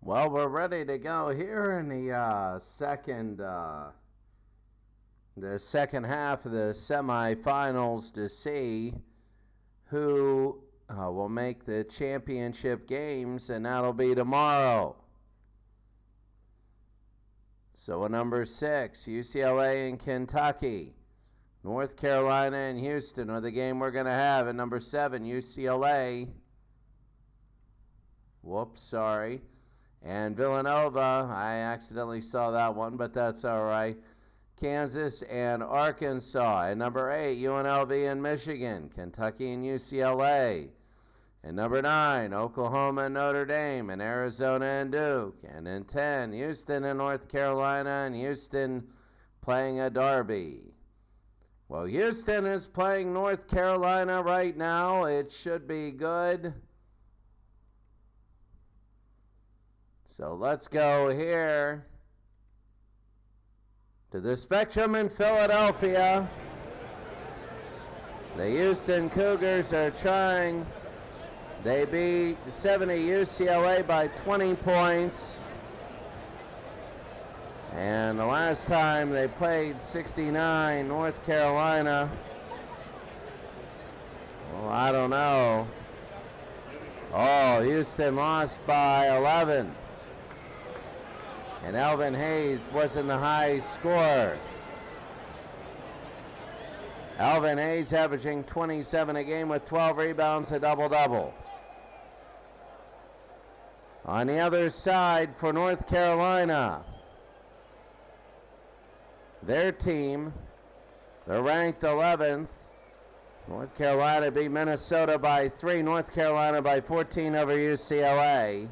Well, we're ready to go here in the second half of the semifinals to see who will make the championship games, and that'll be tomorrow. So at number 6, UCLA and Kentucky. North Carolina and Houston are the game we're going to have. At number 7, UCLA. Whoops, sorry. And Villanova, I accidentally saw that one, but that's all right. Kansas and Arkansas. At number 8, UNLV and Michigan. Kentucky and UCLA. At number 9, Oklahoma and Notre Dame. And Arizona and Duke. And in 10, Houston and North Carolina. And Houston playing a derby. Well, Houston is playing North Carolina right now. It should be good. So let's go here to the Spectrum in Philadelphia. The Houston Cougars are trying. They beat 70 UCLA by 20 points. And the last time they played 69 North Carolina. Well, I don't know. Oh, Houston lost by 11. And Elvin Hayes wasn't the high scorer. Elvin Hayes averaging 27 a game with 12 rebounds, a double-double. On the other side for North Carolina, their team, they're ranked 11th. North Carolina beat Minnesota by 3. North Carolina by 14 over UCLA.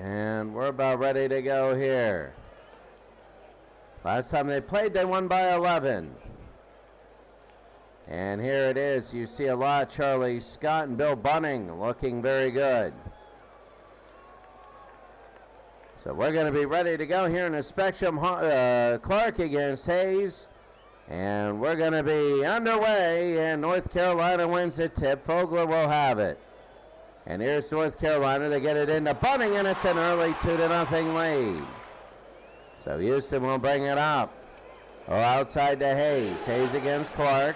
And we're about ready to go here. Last time they played, they won by 11. And here it is. You see a lot. Charlie Scott and Bill Bunning looking very good. So we're going to be ready to go here in the Spectrum. Clark against Hayes. And we're going to be underway. And North Carolina wins the tip. Fogler will have it. And here's North Carolina. They get it into Bunning, and it's an early 2-0 lead. So Houston will bring it up. Oh, outside to Hayes. Hayes against Clark.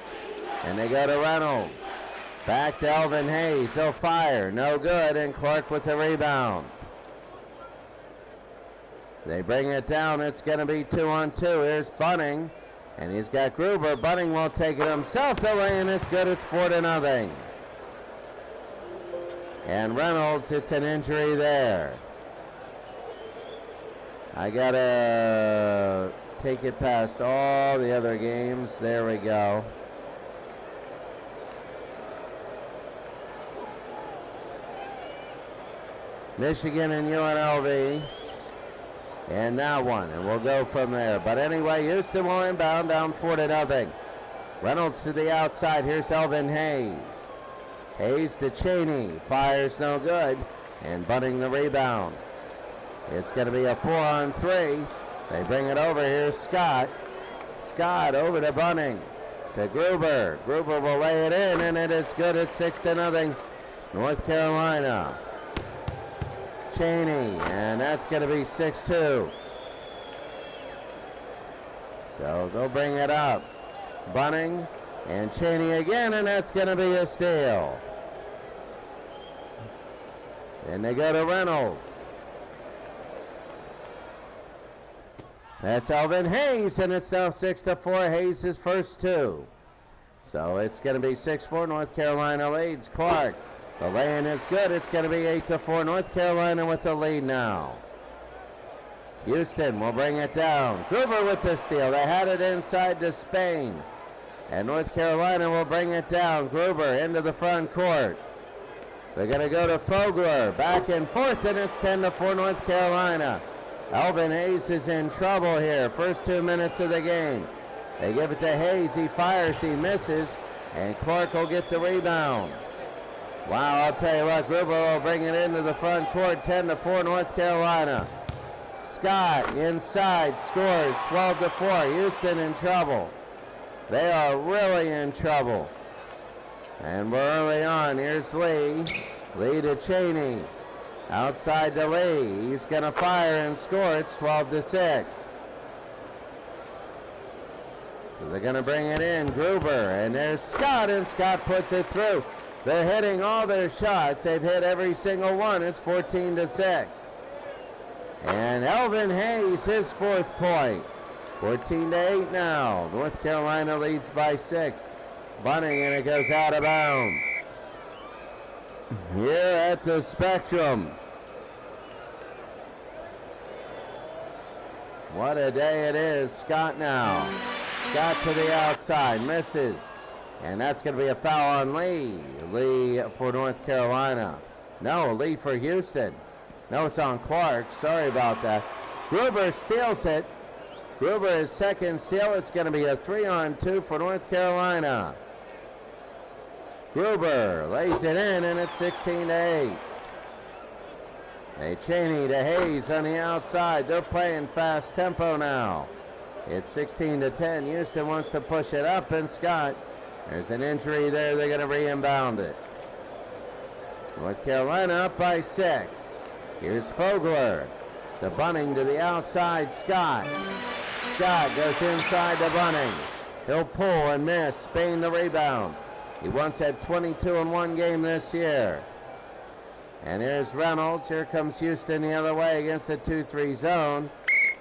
And they go to Reynolds. Back to Elvin Hayes. He'll fire. No good. And Clark with the rebound. They bring it down. It's going to be 2-on-2. Here's Bunning. And he's got Gruber. Bunning won't take it himself. The lay-in is good. It's 4-0. And Reynolds, it's an injury there. I got to take it past all the other games. There we go. Michigan and UNLV. And that one, and we'll go from there. But anyway, Houston will inbound down 4-0. Reynolds to the outside. Here's Elvin Hayes. Hayes to Cheney. Fires no good. And Bunning the rebound. It's going to be a 4-on-3. They bring it over. Here's Scott. Scott over to Bunning. To Gruber. Gruber will lay it in, and it is good. It's 6-0. North Carolina. Cheney, and that's going to be 6-2. So they'll bring it up. Bunning and Cheney again, and that's going to be a steal. And they go to Reynolds. That's Elvin Hayes, and it's now 6-4. Hayes' his first 2. So it's going to be 6-4. North Carolina leads. Clark. The lay-in is good. It's going to be 8-4. North Carolina with the lead now. Houston will bring it down. Gruber with the steal. They had it inside to Spain. And North Carolina will bring it down. Gruber into the front court. They're going to go to Fogler. Back and forth, and it's 10-4 North Carolina. Elvin Hayes is in trouble here. First 2 minutes of the game. They give it to Hayes. He fires. He misses. And Clark will get the rebound. Wow, I'll tell you what, Gruber will bring it into the front court, 10-4 North Carolina. Scott inside, scores 12-4. Houston in trouble. They are really in trouble. And we're early on. Here's Lee. Lee to Cheney. Outside to Lee. He's going to fire and score. It's 12-6. So they're going to bring it in. Gruber. And there's Scott, and Scott puts it through. They're hitting all their shots. They've hit every single one. It's 14-6. And Elvin Hayes, his 4th point. 14-8 now. North Carolina leads by 6. Bunting, and it goes out of bounds. Here at the Spectrum. What a day it is. Scott now. Scott to the outside. Misses. And that's going to be a foul on Lee. Lee for North Carolina. No, Lee for Houston. No, it's on Clark. Sorry about that. Gruber steals it. Gruber is second steal. It's going to be a 3-on-2 for North Carolina. Gruber lays it in, and it's 16-8. Cheney to Hayes on the outside. They're playing fast tempo now. It's 16-10. Houston wants to push it up, and Scott, there's an injury there. They're going to re-inbound it. North Carolina up by 6. Here's Fogler. The Bunting to the outside. Scott. Scott goes inside to Bunting. He'll pull and miss. Spain the rebound. He once had 22 in one game this year. And here's Reynolds. Here comes Houston the other way against the 2-3 zone.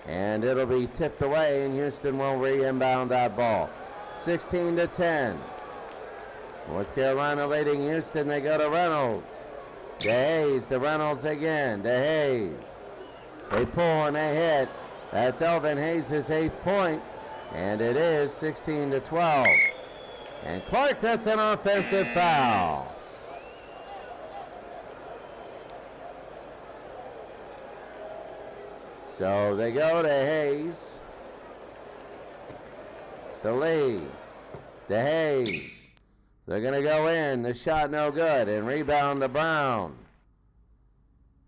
And it'll be tipped away, and Houston will re-inbound that ball. 16-10. North Carolina leading Houston. They go to Reynolds. To Hayes, to Reynolds again, to Hayes. They pull and they hit. That's Elvin Hayes' 8th point, and it is 16-12. And Clark, that's an offensive foul. So they go to Hayes, to Lee, to Hayes. They're going to go in. The shot no good. And rebound to Brown.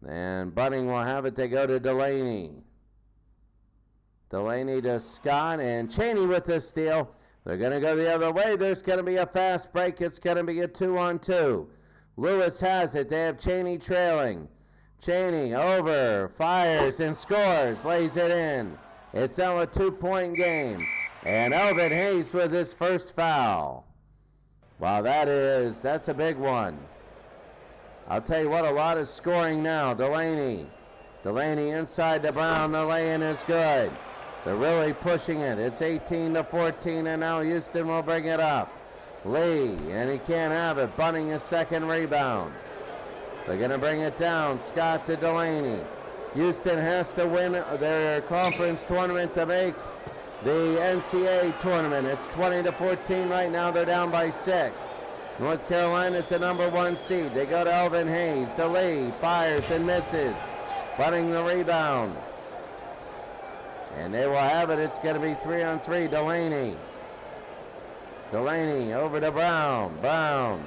And Bunting will have it. They go to Delaney. Delaney to Scott. And Cheney with the steal. They're going to go the other way. There's going to be a fast break. It's going to be a 2-on-2. Lewis has it. They have Cheney trailing. Cheney over. Fires and scores. Lays it in. It's now a 2-point game. And Elvin Hayes with his first foul. Wow, that's a big one. I'll tell you what, a lot of scoring now. Delaney inside to Brown. The lay-in is good. They're really pushing it. It's 18-14, and now Houston will bring it up. Lee, and he can't have it. Bunting his second rebound. They're going to bring it down. Scott to Delaney. Houston has to win their conference tournament to make the NCAA tournament. It's 20-14 right now. They're down by 6. North Carolina's the number 1 seed. They go to Elvin Hayes. To Lee. Fires and misses. Bunting the rebound. And they will have it. It's going to be 3-on-3. Delaney over to Brown. Brown.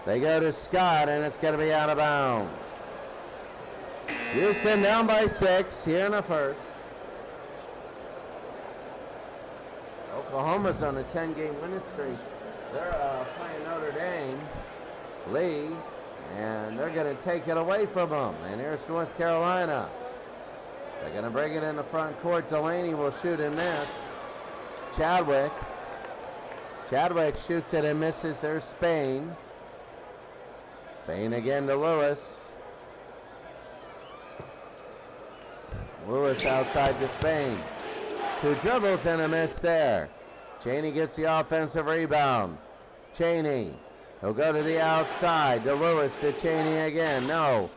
They go to Scott, and it's going to be out of bounds. Houston down by 6 here in the first. Oklahoma's on a 10-game winning streak. They're playing Notre Dame, Lee, and they're going to take it away from them. And here's North Carolina. They're going to bring it in the front court. Delaney will shoot and miss. Chadwick shoots it and misses. There's Spain. Spain again to Lewis. Lewis outside to Spain. 2 dribbles and a miss there. Cheney gets the offensive rebound. Cheney. He'll go to the outside. To Lewis, to Cheney again. No.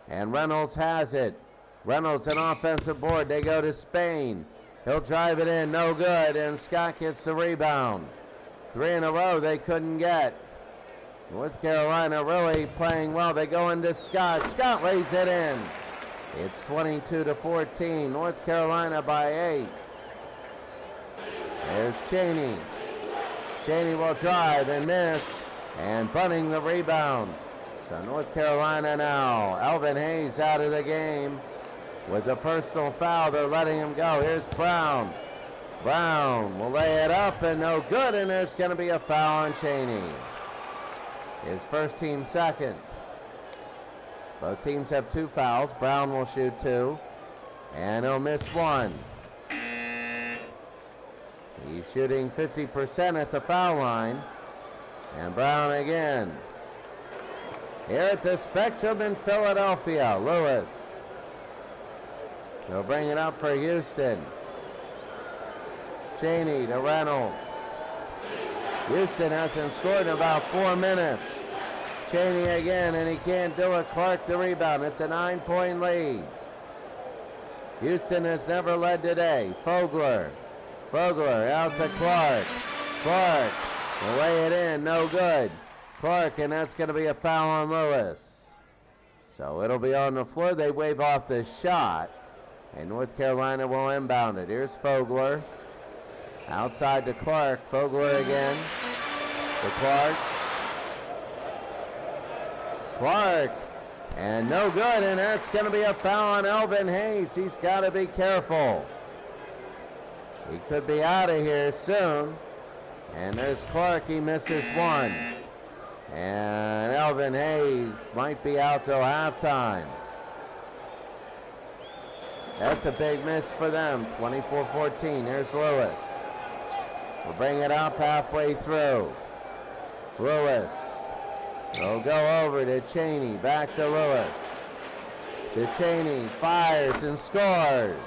And Reynolds has it. Reynolds an offensive board. They go to Spain. He'll drive it in. No good. And Scott gets the rebound. 3 in a row they couldn't get. North Carolina really playing well. They go into Scott. Scott lays it in. It's 22-14. North Carolina by 8. There's Cheney. Cheney will drive and miss. And Bunting the rebound. So North Carolina now. Elvin Hayes out of the game. With a personal foul, they're letting him go. Here's Brown. Brown will lay it up and no good. And there's going to be a foul on Cheney. His first team second. Both teams have 2 fouls. Brown will shoot 2, and he'll miss 1. He's shooting 50% at the foul line. And Brown again. Here at the Spectrum in Philadelphia, Lewis. He'll bring it up for Houston. Cheney to Reynolds. Houston hasn't scored in about 4 minutes. Cheney again, and he can't do it. Clark the rebound. It's a 9-point lead. Houston has never led today. Fogler out to Clark. Clark will lay it in, no good. Clark, and that's going to be a foul on Lewis. So it'll be on the floor. They wave off the shot, and North Carolina will inbound it. Here's Fogler. Outside to Clark. Fogler again to Clark. Clark, and no good, and that's going to be a foul on Elvin Hayes. He's got to be careful. He could be out of here soon. And there's Clark, he misses 1. And Elvin Hayes might be out till halftime. That's a big miss for them, 24-14. There's Lewis. We'll bring it up halfway through. Lewis. He'll go over to Cheney, back to Lewis. To Cheney, fires and scores.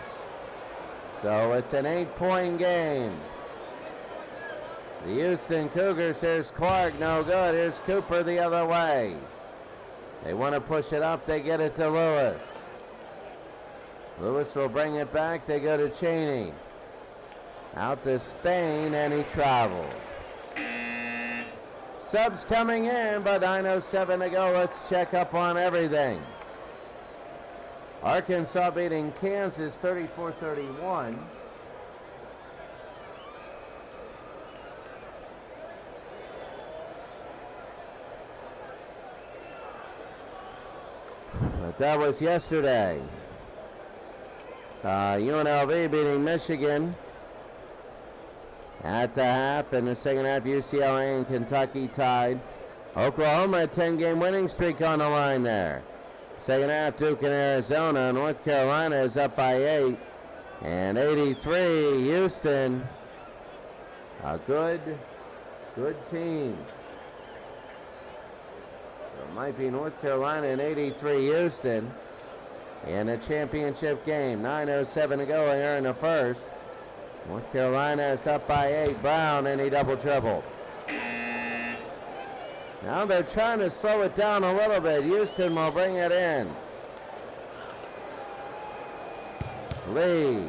So it's an 8-point game. The Houston Cougars, here's Clark, no good. Here's Cooper the other way. They want to push it up, they get it to Lewis. Lewis will bring it back, they go to Cheney. Out to Spain, and he travels. Subs coming in, but 9:07 to go. Let's check up on everything. Arkansas beating Kansas 34-31. But that was yesterday. UNLV beating Michigan at the half. In the second half, UCLA and Kentucky tied. Oklahoma, a 10-game winning streak on the line there. Second half, Duke and Arizona. North Carolina is up by 8. And 83, Houston. A good team. So it might be North Carolina and 83, Houston in a championship game. 9:07 to go here in the first. North Carolina is up by 8. Brown, and he double-tripled. Now they're trying to slow it down a little bit. Houston will bring it in. Lee.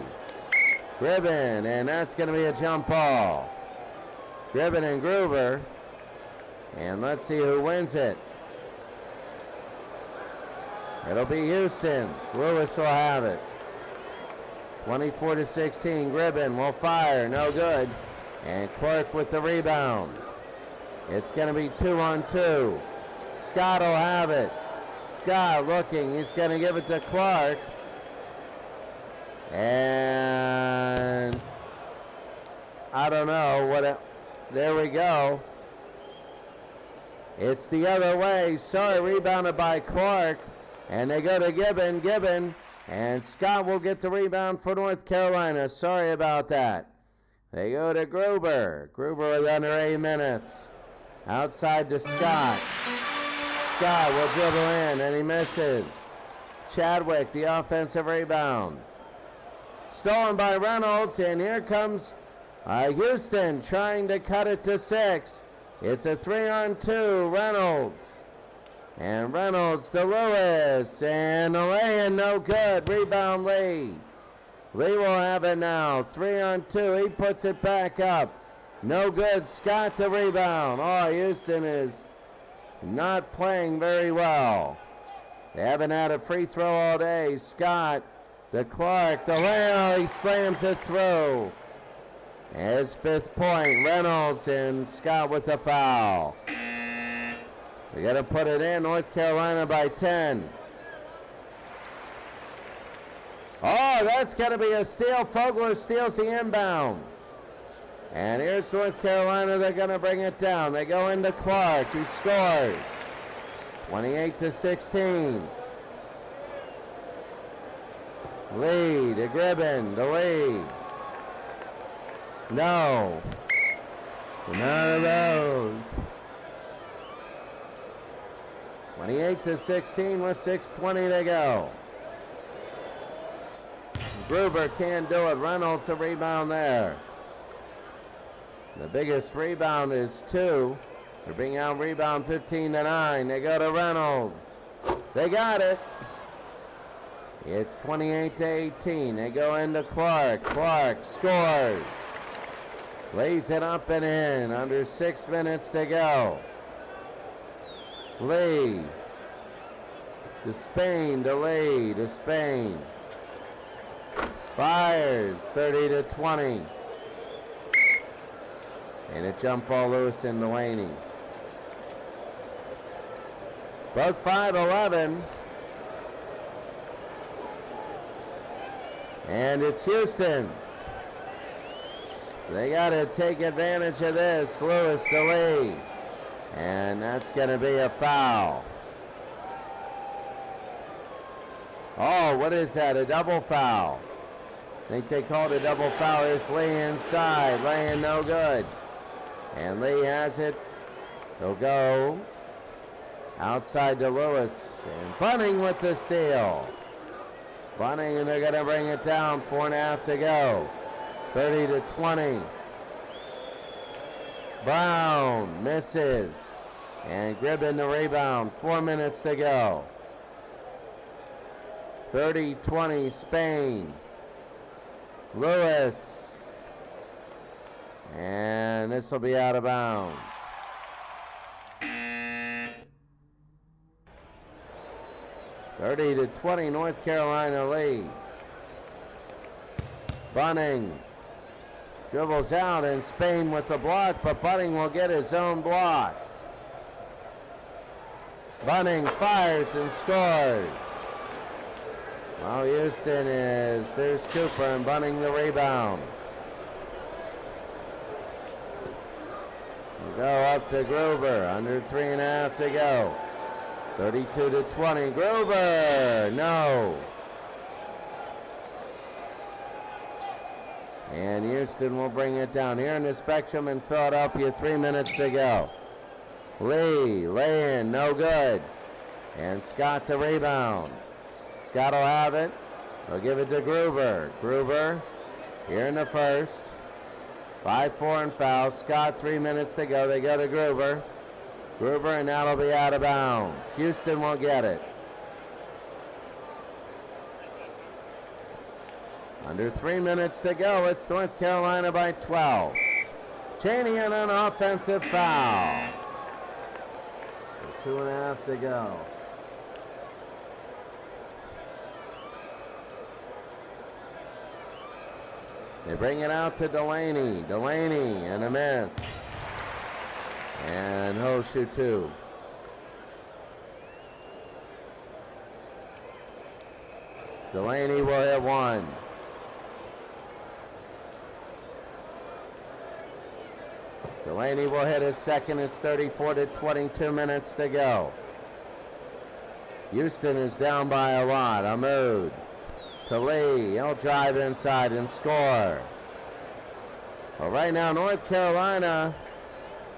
Gribben, and that's going to be a jump ball. Gribben and Gruber. And let's see who wins it. It'll be Houston's. Lewis will have it. 24-16. Gribben will fire. No good. And Clark with the rebound. It's going to be 2-on-2. Scott will have it. Scott looking. He's going to give it to Clark. And I don't know what. There we go. It's the other way. Sorry, rebounded by Clark. And they go to Gibbon. Gibbon. And Scott will get the rebound for North Carolina. Sorry about that. They go to Gruber. Gruber with under 8 minutes. Outside to Scott. Scott will dribble in, and he misses. Chadwick, the offensive rebound. Stolen by Reynolds, and here comes Houston trying to cut it to 6. It's a 3-on-2. Reynolds. And Reynolds to Lewis. And the lay-in, no good. Rebound Lee. Lee will have it now. 3-on-2. He puts it back up. No good. Scott the rebound. Oh, Houston is not playing very well. They haven't had a free throw all day. Scott to Clark. The lay-in, he slams it through. His 5th point. Reynolds and Scott with the foul. We got to put it in. North Carolina by 10. Oh, that's got to be a steal. Fogler steals the inbounds. And here's North Carolina. They're going to bring it down. They go into Clark, who scores. 28-16. Lee to Gribben, to Lee. No. None of those. 28-16 with 6:20 to go. Gruber can't do it. Reynolds a rebound there. The biggest rebound is 2. They're being out rebound 15-9. They go to Reynolds. They got it. It's 28-18. They go into Clark. Clark scores. Lays it up and in. Under 6 minutes to go. Lee. To Spain. To Lee. To Spain. Fires. 30-20. And a jump ball loose in Delaney. Both 5'11". And it's Houston's. They got to take advantage of this. Lewis to Lee. And that's going to be a foul. Oh, what is that? A double foul. I think they called a double foul. Here's Lee inside. Laying no good. And Lee has it. He'll go outside to Lewis. And Bunning with the steal. Bunning, and they're going to bring it down. 4.5 to go. 30-20. Brown misses. And Gribben the rebound. 4 minutes to go. 30-20 Spain. Lewis. And this will be out of bounds. (30-20) North Carolina leads. Bunning dribbles out, and Spain with the block, but Bunning will get his own block. Bunning fires and scores. Well, Houston is, there's Cooper, and Bunning the rebound. We'll go up to Gruber, under 3.5 to go. 32-20, Gruber, no. And Houston will bring it down. Here in the Spectrum in Philadelphia, 3 minutes to go. Lee, lay in, no good. And Scott the rebound. Scott will have it. They'll give it to Gruber. Gruber, here in the first. 5-4 and foul. Scott, 3 minutes to go. They go to Gruber. Gruber, and that'll be out of bounds. Houston will get it. Under 3 minutes to go. It's North Carolina by 12. Cheney on an offensive foul. 2.5 to go. They bring it out to Delaney. Delaney and a miss. And he'll shoot 2. Delaney will hit 1. Delaney will hit his second. It's 34-22 minutes to go. Houston is down by a lot. Ahmoud to Lee. He'll drive inside and score. Well, right now, North Carolina,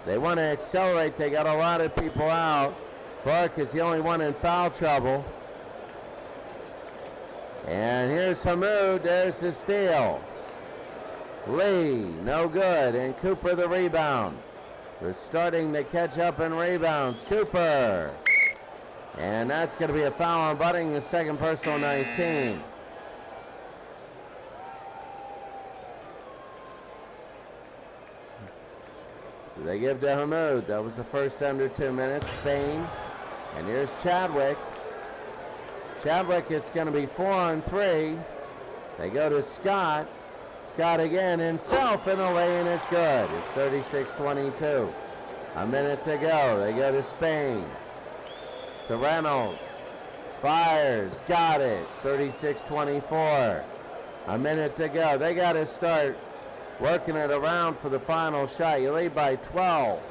they want to accelerate. They got a lot of people out. Clark is the only one in foul trouble. And here's Ahmoud. There's the steal. Lee, no good. And Cooper the rebound. They're starting to catch up in rebounds. Cooper. And that's going to be a foul on Bunning, the second personal 19. So they give to Ahmoud. That was the first under 2 minutes. Spain. And here's Chadwick. Chadwick, it's going to be 4 on 3. They go to Scott. Scott again himself, and the lay-in is good. It's 36-22. A minute to go. They go to Spain. To Reynolds. Fires. Got it. 36-24. A minute to go. They got to start working it around for the final shot. You lead by 12.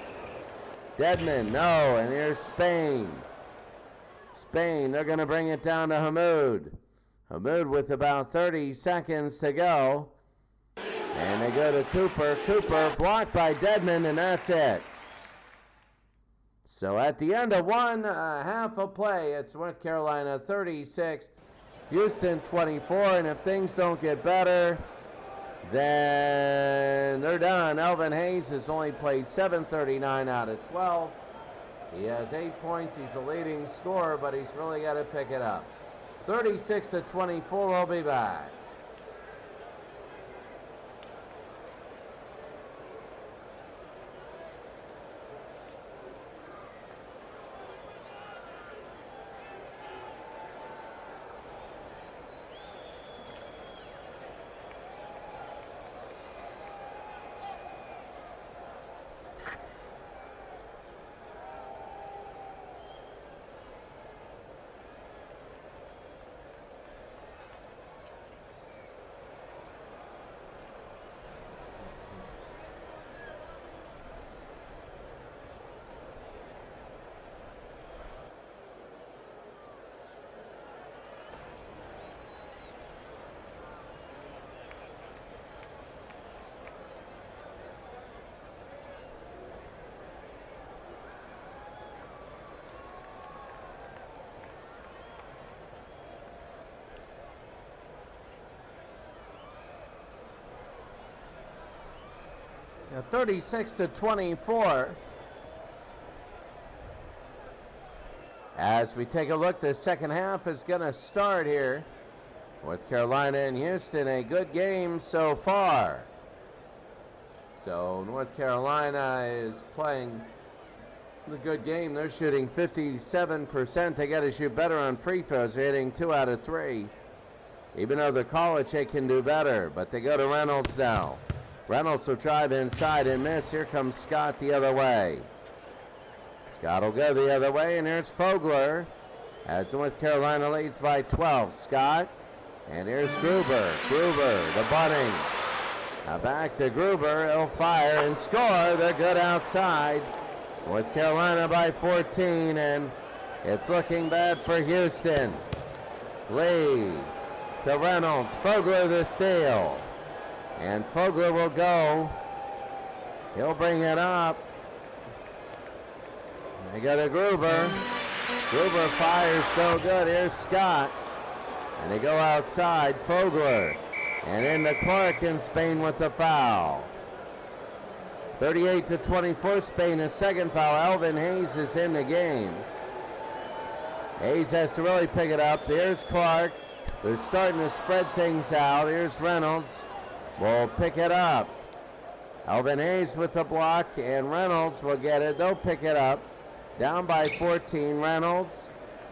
Dedman, no. And here's Spain. Spain, they're going to bring it down to Ahmoud. Hammoud with about 30 seconds to go. And they go to Cooper. Cooper blocked by Deadman, and that's it. So at the end of one half of play, it's North Carolina 36, Houston 24, and if things don't get better, then they're done. Elvin Hayes has only played 7:39 out of 12. He has 8 points. He's the leading scorer, but he's really got to pick it up. 36-24, we'll be back. Now 36-24. As we take a look, the second half is going to start here. North Carolina and Houston, a good game so far. So North Carolina is playing a good game. They're shooting 57%. They got to shoot better on free throws. They're hitting 2 out of 3. Even though they're college, they can do better. But they go to Reynolds now. Reynolds will drive inside and miss. Here comes Scott the other way. Scott will go the other way, and here's Fogler as North Carolina leads by 12. Scott, and here's Gruber. Gruber, the bunting. Now back to Gruber. He'll fire and score. They're good outside. North Carolina by 14, and it's looking bad for Houston. Lee to Reynolds. Fogler the steal. And Fogler will go. He'll bring it up. They go to Gruber. Gruber fires no good. Here's Scott. And they go outside. Fogler. And into Clark, and Spain with the foul. 38-24, Spain, a second foul. Elvin Hayes is in the game. Hayes has to really pick it up. Here's Clark. They're starting to spread things out. Here's Reynolds. Will pick it up. Elvin Hayes with the block, and Reynolds will get it. They'll pick it up. Down by 14, Reynolds.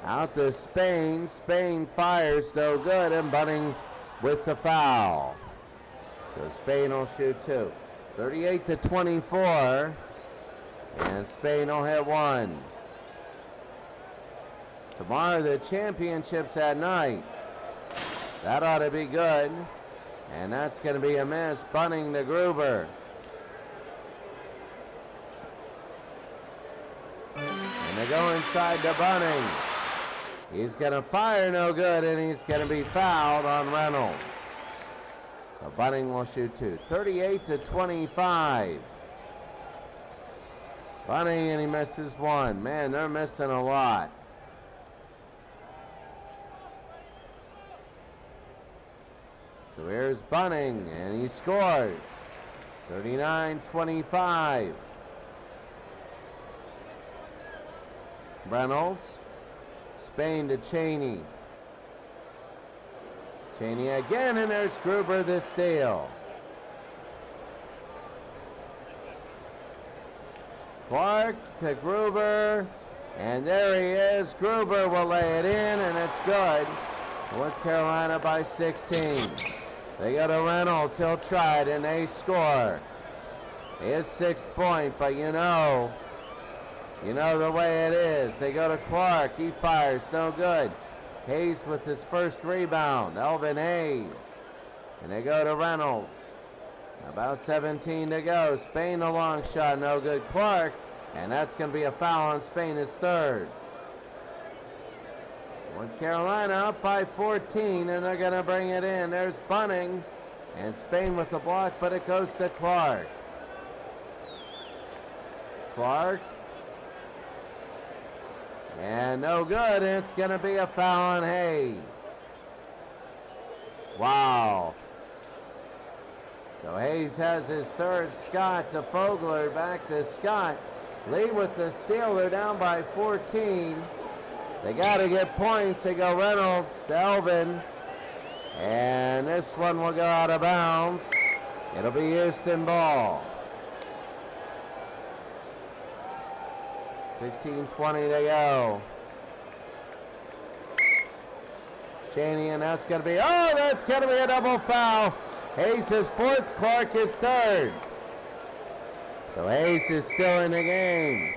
Out to Spain. Spain fires no good, and Bunning with the foul. So Spain will shoot 2. 38-24, and Spain will hit 1. Tomorrow the championships at night. That ought to be good. And that's going to be a miss. Bunning to Gruber. And they go inside to Bunning. He's going to fire no good, and he's going to be fouled on Reynolds. So Bunning will shoot 2. 38-25. Bunning, and he misses 1. Man, they're missing a lot. So here's Bunning, and he scores. 39-25. Reynolds. Spain to Cheney. Cheney again, and there's Gruber the steal. Clark to Gruber, and there he is. Gruber will lay it in, and it's good. North Carolina by 16. They go to Reynolds. He'll try it, and they score. His 6th point, but you know the way it is. They go to Clark. He fires. No good. Hayes with his first rebound. Elvin Hayes. And they go to Reynolds. About 17 to go. Spain a long shot. No good. Clark. And that's going to be a foul on Spain, his 3rd. North Carolina up by 14, and they're going to bring it in. There's Bunning, and Spain with the block, but it goes to Clark. Clark. And no good. It's going to be a foul on Hayes. Wow. So Hayes has his third. Scott to Fogler, back to Scott. Lee with the steal. They're down by 14. They got to get points. They go Reynolds to Elvin. And this one will go out of bounds. It'll be Houston ball. 16:20 to go. Cheney, and that's going to be, that's going to be a double foul. Hayes is fourth, Clark is third. So Hayes is still in the game.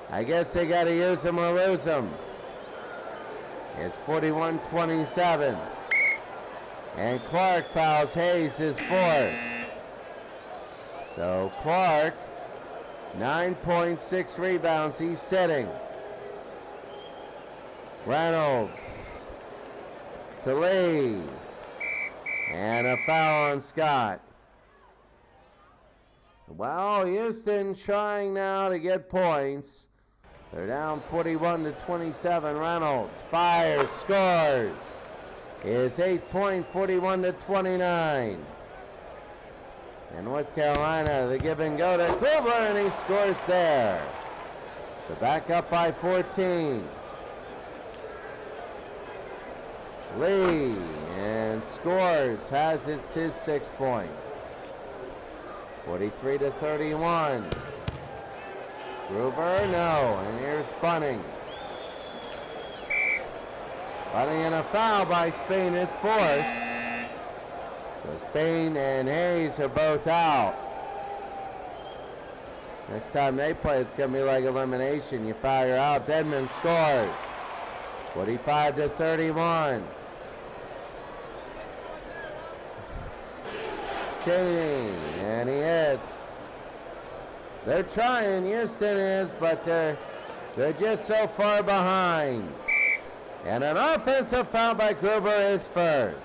I guess they got to use him or lose him. It's 41-27. And Clark fouls Hayes is fourth. So Clark, 9.6 rebounds, he's sitting. Reynolds to Lee. And a foul on Scott. Well, Houston trying now to get points. They're down 41-27. Reynolds fires, scores. His 8th point, 41-29. And North Carolina, the give and go to Gruber, and he scores there. So back up by 14. Lee, and scores, has his 6th point. 43-31. Gruber, no, and here's Bunning. Bunning and a foul by Spain is fourth. So Spain and Hayes are both out. Next time they play, it's going to be like elimination. You foul, you're out. Dedman scores. 45-31. Cheney, and he hits. They're trying, Houston is, but they're just so far behind. And an offensive foul by Gruber is first.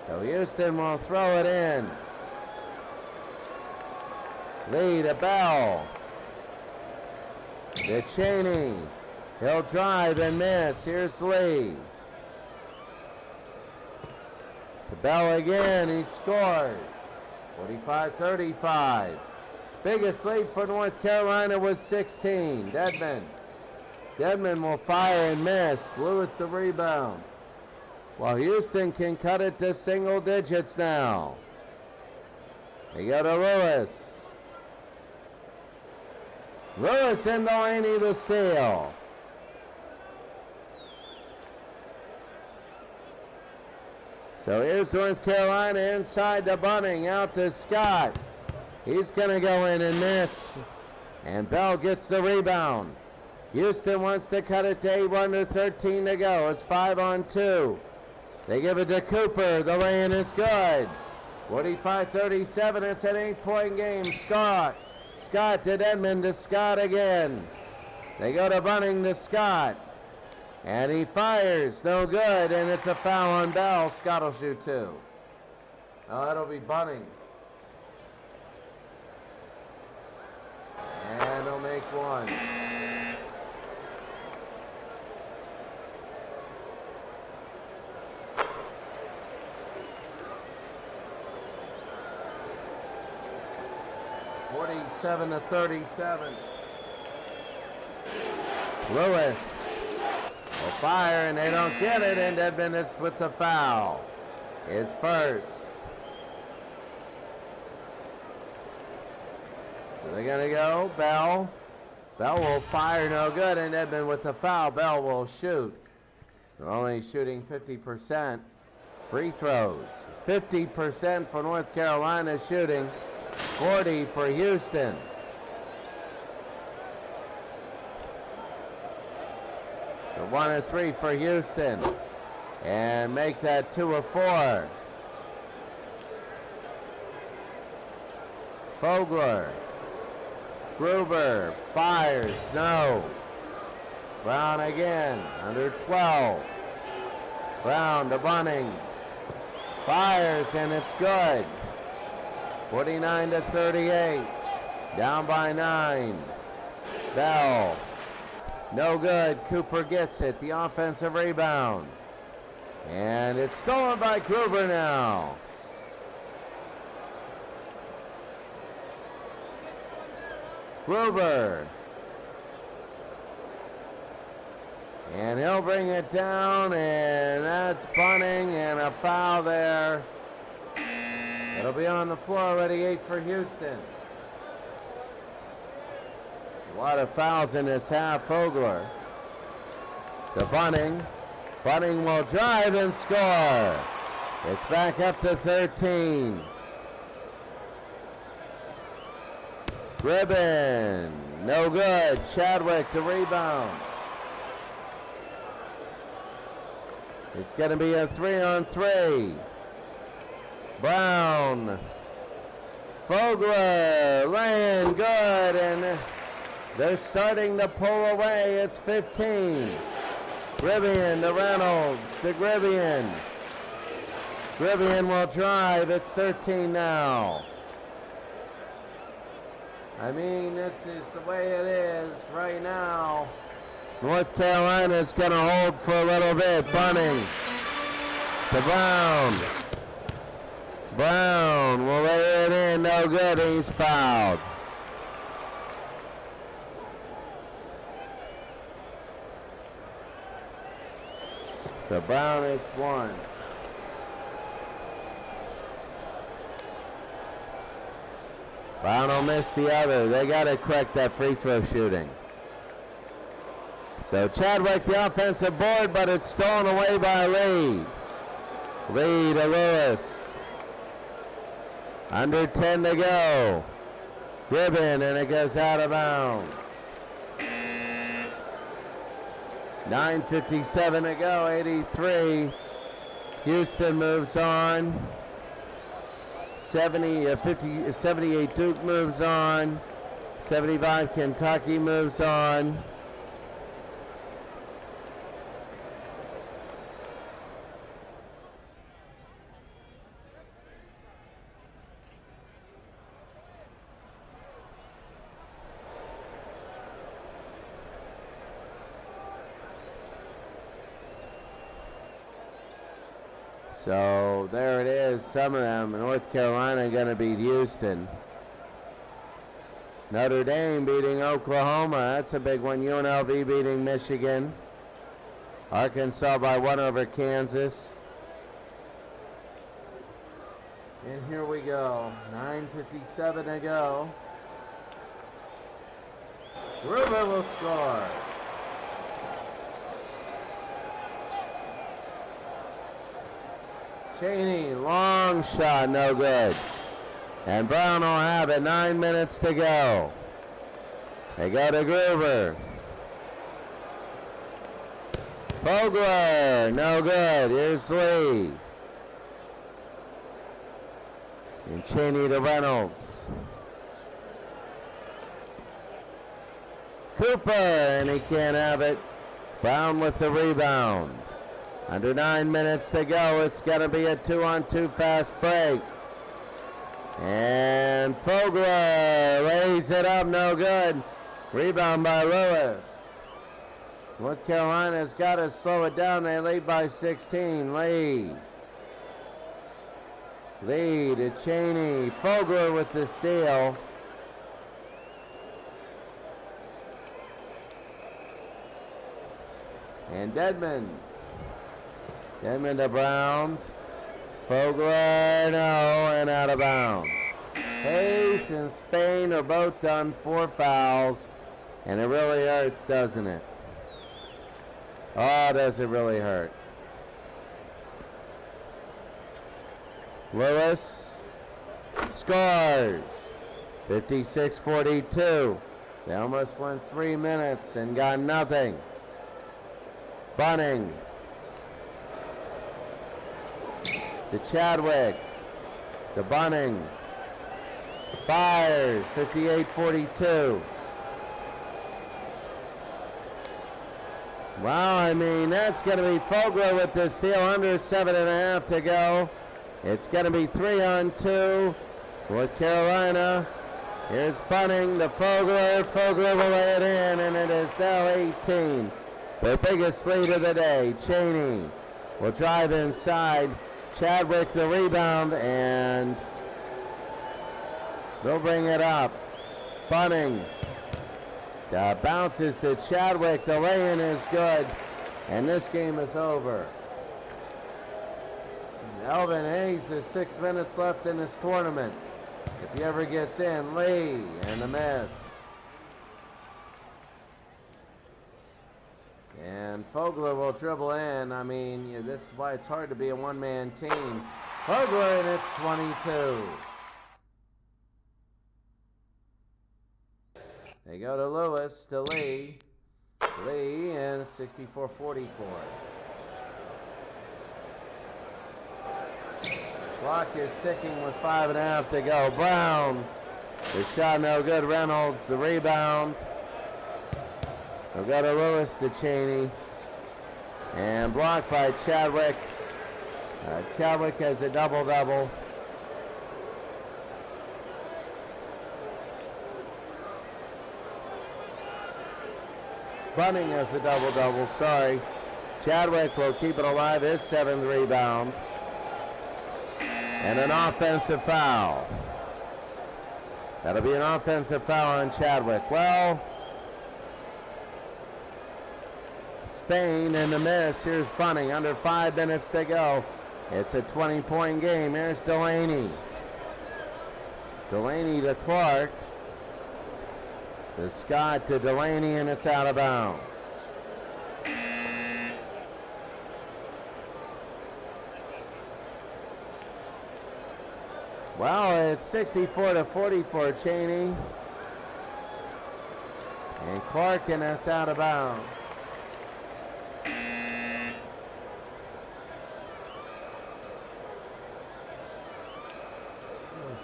So Houston will throw it in. Lee to Bell. To Cheney. He'll drive and miss. Here's Lee. To Bell again. He scores. 45-35. Biggest lead for North Carolina was 16. Dedman will fire and miss. Lewis the rebound. Well, Houston can cut it to single digits now. They go to Lewis. Lewis and Delaney the steal. So here's North Carolina inside to Bunning, out to Scott. He's going to go in and miss. And Bell gets the rebound. Houston wants to cut it to 8-13 to go. It's 5-on-2. They give it to Cooper. The lay-in is good. 45-37. It's an 8-point game. Scott to Dedman to Scott again. They go to Bunning to Scott. And he fires. No good. And it's a foul on Bell. Scott will shoot two. Oh, that'll be Bunning. And he'll make one. to 37. Lewis will fire, and they don't get it, and Dedman is with the foul. His first. So they're going to go. Bell will fire, no good, and Dedman with the foul. Bell will shoot. They're only shooting 50%. Free throws. 50% for North Carolina shooting. 40 for Houston. So 1 of 3 for Houston. And make that 2 of 4. Fogler. Gruber fires, no. Brown again, under 12. Brown to Bunning. Fires, and it's good. 49-38. Down by 9. Bell. No good. Cooper gets it. The offensive rebound. And it's stolen by Gruber now. Gruber. And he'll bring it down, and that's Bunning, and a foul there. It'll be on the floor already, 8 for Houston. A lot of fouls in this half. Fogler to Bunning. Bunning will drive and score. It's back up to 13. Ribbon, no good. Chadwick the rebound. It's going to be a 3-on-3. Brown. Fogler, laying good, and they're starting to pull away. It's 15. Grivian to Reynolds to Grivian. Grivian will drive. It's 13 now. I mean, this is the way it is right now. North Carolina's going to hold for a little bit. Bunning to Brown. Brown will lay it in. No good. He's fouled. So Brown hits one. Brown will miss the other. They got to correct that free throw shooting. So Chadwick the offensive board, but it's stolen away by Lee. Lee to Lewis. Under 10 to go. Ribbon, and it goes out of bounds. 9:57 to go, 83. Houston moves on. 78 Duke moves on. 75 Kentucky moves on. So there it is, some of them. North Carolina going to beat Houston. Notre Dame beating Oklahoma. That's a big one. UNLV beating Michigan. Arkansas by 1 over Kansas. And here we go. 9:57 to go. Gruber will score. Cheney, long shot, no good. And Brown will have it. 9 minutes to go. They go to Gruber. Fogler, no good. Here's Lee. And Cheney to Reynolds. Cooper, and he can't have it. Brown with the rebound. Under 9 minutes to go. It's going to be a 2-on-2 fast break. And Fogler lays it up, no good. Rebound by Lewis. North Carolina's got to slow it down. They lead by 16. Lee to Cheney. Fogler with the steal. And Dedmon to Brown. Fogler, no, and out of bounds. Hayes and Spain are both done 4 fouls, and it really hurts, doesn't it? Oh, does it really hurt? Lewis scores. 56-42. They almost went 3 minutes and got nothing. Bunning to Chadwick, to Bunning, fires, 58-42. Wow, I mean, that's going to be Fogler with the steal, under 7.5 to go. It's going to be 3-on-2. North Carolina. Here's Bunning to Fogler. Fogler will lay it in, and it is now 18. Their biggest lead of the day. Cheney will drive inside. Chadwick the rebound, and they'll bring it up. Bunning bounces to Chadwick. The lay-in is good, and this game is over. Elvin Hayes has 6 minutes left in this tournament. If he ever gets in, Lee, and a miss. And Fogler will dribble in. I mean, this is why it's hard to be a one-man team. Fogler, and it's 22. They go to Lewis, to Lee. Lee, and 64-44. Clock is ticking with 5.5 to go. Brown, the shot no good. Reynolds, the rebound. They'll go to Lewis, to Cheney. And blocked by Chadwick. Chadwick has a double-double. Bunning has a double-double, sorry. Chadwick will keep it alive, his 7th rebound. And an offensive foul. That'll be an offensive foul on Chadwick. Well, Spain in the miss. Here's Bunning, under 5 minutes to go. It's a 20-point game. Here's Delaney. Delaney to Clark. To Scott, to Delaney, and it's out of bounds. Well, it's 64-44, Cheney. And Clark, and that's out of bounds.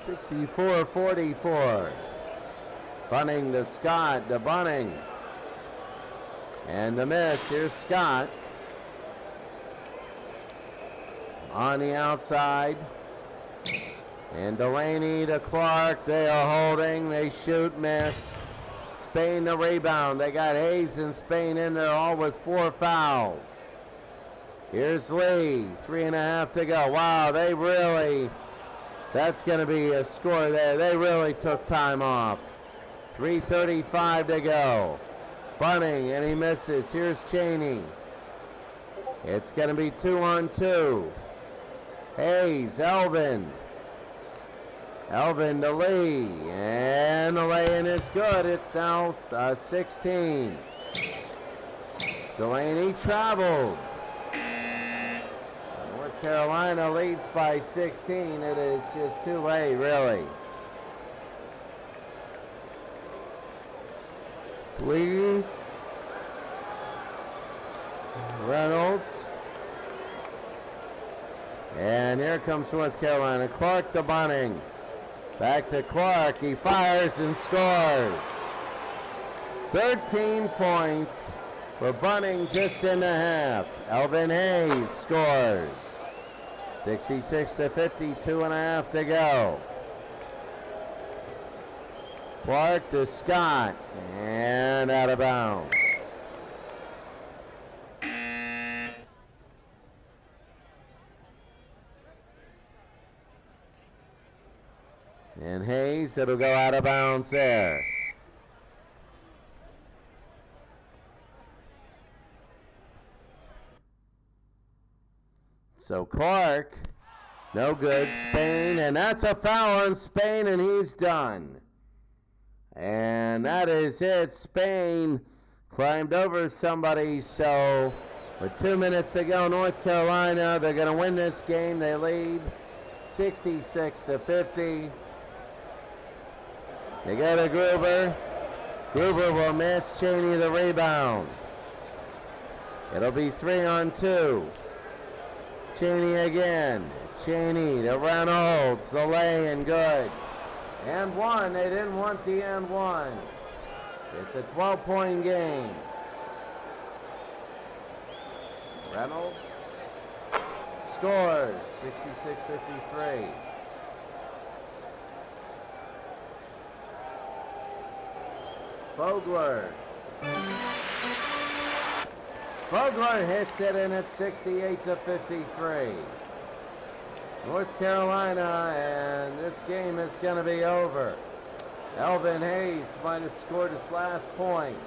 64-44. Bunning to Scott, to Bunning. And the miss, here's Scott. On the outside. And Delaney to Clark, they are holding, they shoot, miss. Spain the rebound, they got Hayes and Spain in there, all with 4 fouls. Here's Lee, 3.5 to go. Wow, they really, that's going to be a score there. They really took time off. 3:35 to go. Bunning, and he misses. Here's Cheney. It's going to be 2-on-2. Hayes, Elvin. Elvin to Lee, and the lay-in is good. It's now 16. Delaney traveled. North Carolina leads by 16. It is just too late, really. Lee, Reynolds, and here comes North Carolina. Clark to Bunning. Back to Clark, he fires and scores. 13 points for Bunning just in the half. Elvin Hayes scores. 66-50, 2.5 to go. Clark to Scott, and out of bounds. And Hayes, it'll go out of bounds there. So Clark, no good. Spain, and that's a foul on Spain, and he's done. And that is it. Spain climbed over somebody, so with 2 minutes to go, North Carolina, they're going to win this game. They lead 66-50. They go to Gruber. Gruber will miss. Cheney the rebound. It'll be 3-on-2. Cheney again. Cheney to Reynolds. The lay-in good. And one. They didn't want the and one. It's a 12-point game. Reynolds scores, 66-53. Vogler hits it in at 68-53. North Carolina, and this game is going to be over. Elvin Hayes might have scored his last points.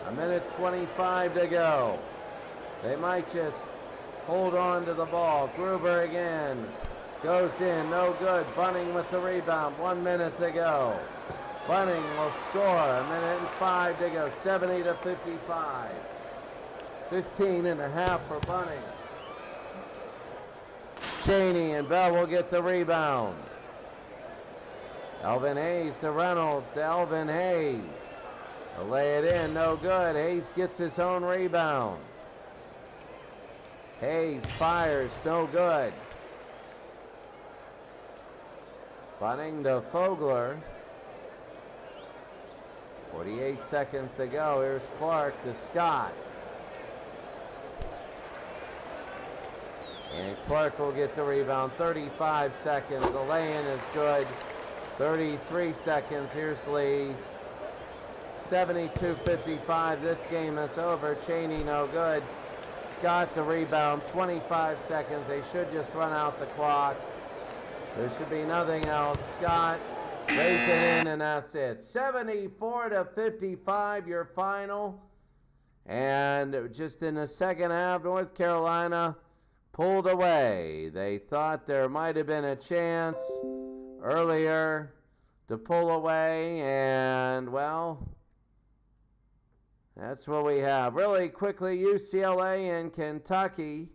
1:25 to go. They might just hold on to the ball. Gruber again. Goes in, no good. Bunning with the rebound. 1 minute to go. Bunning will score. 1:05 to go. 70-55. 15.5 for Bunning. Cheney and Bell will get the rebound. Elvin Hayes to Reynolds to Elvin Hayes. They'll lay it in, no good. Hayes gets his own rebound. Hayes fires, no good. Bunning to Fogler. 48 seconds to go. Here's Clark to Scott. And Clark will get the rebound. 35 seconds. The lay-in is good. 33 seconds. Here's Lee. 72-55. This game is over. Cheney no good. Scott the rebound. 25 seconds. They should just run out the clock. There should be nothing else. Scott lays it in, and that's it. 74-55, your final. And just in the second half, North Carolina pulled away. They thought there might have been a chance earlier to pull away, and, well, that's what we have. Really quickly, UCLA and Kentucky.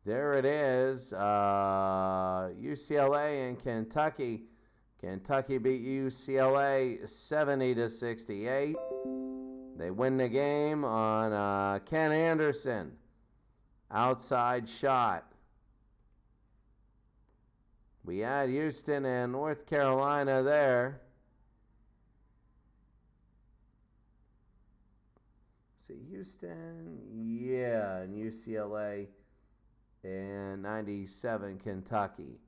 There it is, UCLA and Kentucky. Kentucky beat UCLA 70-68. They win the game on Ken Anderson, outside shot. We had Houston and North Carolina there. See, Houston, yeah, and UCLA. And 97 Kentucky.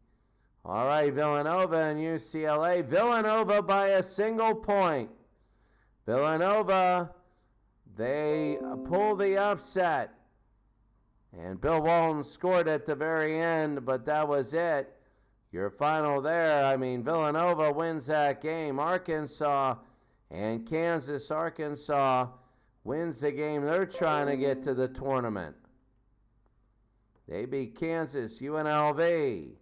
All right, Villanova and UCLA. Villanova by a single point. Villanova, they pull the upset. And Bill Walton scored at the very end, but that was it. Your final there, I mean, Villanova wins that game. Arkansas and Kansas. Arkansas wins the game. They're trying to get to the tournament. They beat Kansas, UNLV.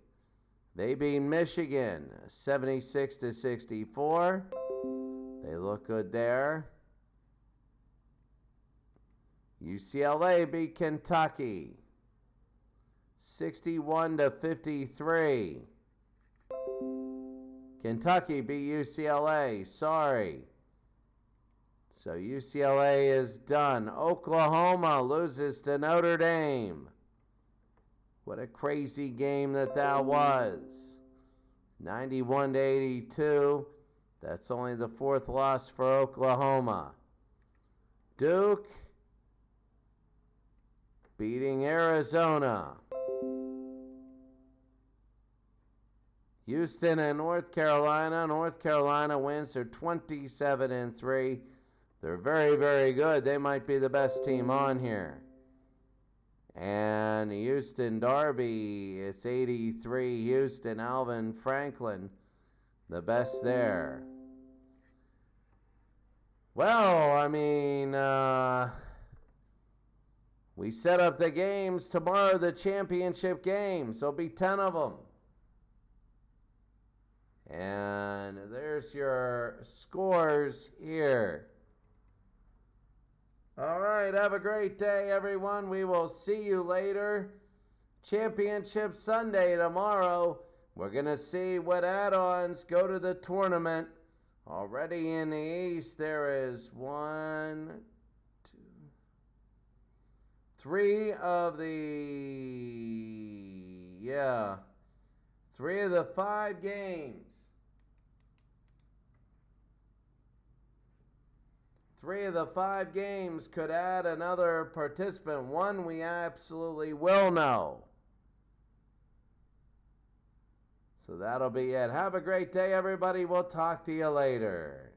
They beat Michigan, 76-64. They look good there. UCLA beat Kentucky, 61-53. Kentucky beat UCLA, sorry. So UCLA is done. Oklahoma loses to Notre Dame. What a crazy game that was. 91-82. That's only the fourth loss for Oklahoma. Duke beating Arizona. Houston and North Carolina. North Carolina wins. They're 27-3. They're very, very good. They might be the best team on here. And Houston Derby, it's 83. Houston, Alvin Franklin, the best there. Well, I mean, we set up the games tomorrow, the championship games. There'll be 10 of them. And there's your scores here. All right, have a great day, everyone. We will see you later. Championship Sunday tomorrow. We're going to see what add-ons go to the tournament. Already in the East, there is 3 of the 5 games. 3 of the 5 games could add another participant. One we absolutely will know. So that'll be it. Have a great day, everybody. We'll talk to you later.